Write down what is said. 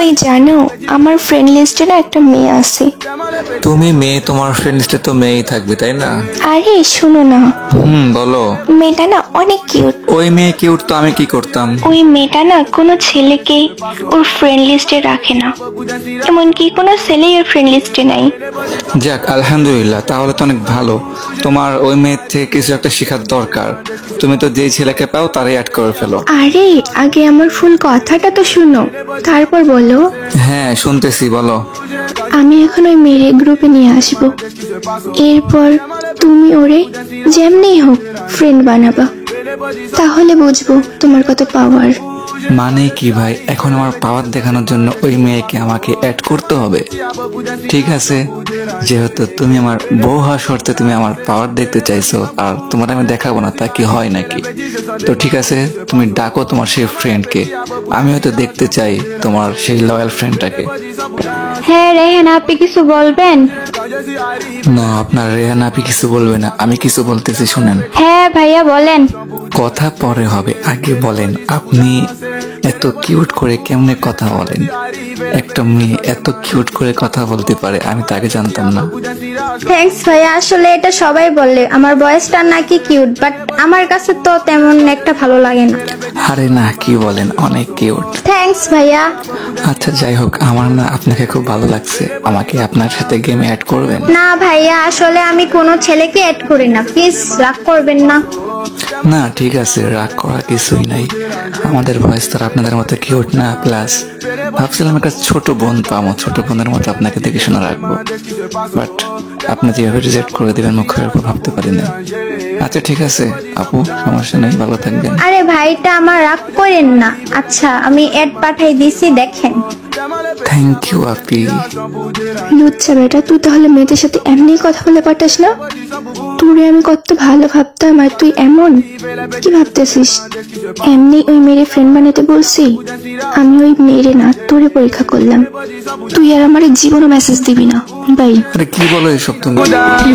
ওই জানো, আমার ফ্রেন্ড লিস্টে না একটা মেয়ে আছে। তুমি মেয়ে, তোমার ফ্রেন্ড লিস্টে তো মেয়েই থাকবে তাই না? আরে শোনো না, বলো। মেয়েটা না অনেক কিউট। ওই মেয়ে কিউট তো আমি কি করতাম? ওই মেয়েটা না কোনো ছেলেকেই ওর ফ্রেন্ড লিস্টে রাখে না, এমনকি কোনো ছেলেই ওর ফ্রেন্ড লিস্টে নাই। যাক আলহামদুলিল্লাহ, তাহলে তো অনেক ভালো। তোমার ওই মেয়ের থেকে কিছু একটা শেখার দরকার। তুমি তো যেই ছেলেকে পাও তারই অ্যাড করে ফেলো। আরে আগে আমার ফুল কথাটা তো শুনো, তারপর বলো। হ্যাঁ শুনতেছি, বলো। আমি এখন ওই মেয়ের গ্রুপে নিয়ে আসবো, এরপর তুমি ওরে যেমনি হোক ফ্রেন্ড বানাবা, তাহলে বুঝবো তোমার কত পাওয়ার। মানে কি ভাই, এখন আমার পাওয়ার দেখানোর জন্য ওই মেয়েকে আমাকে অ্যাড করতে হবে? ঠিক আছে, যেহেতু তুমি আমার বউ হওয়া শর্তে তুমি আমার পাওয়ার দেখতে চাইছো, আর তোমার আমি দেখাবো না তা কি হয় নাকি? তো ঠিক আছে, তুমি ডাকো তোমার সেই ফ্রেন্ডকে। আমি হয়তো দেখতে চাই তোমার সেই লয়াল ফ্রেন্ডটাকে। হ্যাঁ রেহান, আপনি কিছু বলবেন? না, আপনার রেহান আপনি কিছু বলবে না, আমি কিছু বলতেছি শুনেন। হ্যাঁ ভাইয়া বলেন। কথা পরে হবে, আগে বলেন আপনি এত কিউট করে কেমনে কথা বলেন? একটা মেয়ে এত কিউট করে কথা বলতে পারে, আমি তাকে জানতাম না। থ্যাঙ্কস ভাইয়া, আসলে এটা সবাই বলে আমার ভয়েসটা নাকি কিউট, বাট আমার কাছে তো তেমন একটা ভালো লাগে না। আরে না, কি বলেন, অনেক কিউট। থ্যাঙ্কস ভাইয়া। আচ্ছা যাই হোক, আমার না আপনাকে খুব ভালো লাগছে। আমাকে আপনার সাথে গেমে অ্যাড করবেন? না ভাইয়া, আসলে আমি কোনো ছেলেকে অ্যাড করি না, প্লিজ রাগ করবেন না। না ঠিক আছে, রাগ করা কিছুই নাই। আমাদের ভয়েস তো আর আপনাদের মতো কিউট না। প্লাস ভাবছিলাম একটা ছোট বোন পাবো, ছোট বোনের মতো আপনাকে দেখে শোনা রাখবো, বাট আপনি যেভাবে রিজেক্ট করে দিবেন মুখের উপর ভাবতে পারি না। আচ্ছা ঠিক আছে আপু, সমস্যা নেই, ভালো থাকবেন। আরে ভাইটা আমার রাগ করেন না। আচ্ছা আমি অ্যাড পাঠাই দিছি, দেখেন। থ্যাংক ইউ আপি। লুচ্চা বেটা, তুই তাহলে মেয়েদের সাথে এমনি কথা বলে পাঠাস না? তোরে আমি কত ভালো ভাবতাম, আর তুই এমন কি ভাবতেছিস? এমনি ওই মেয়ের ফ্রেন্ড বানাতে বলছি? আমি ওই মেয়েরে না, তোরে পরীক্ষা করলাম। তুই আর আমার জীবনও মেসেজ দিবি না। বাই। আরে কি বলো এসব তুমি? কি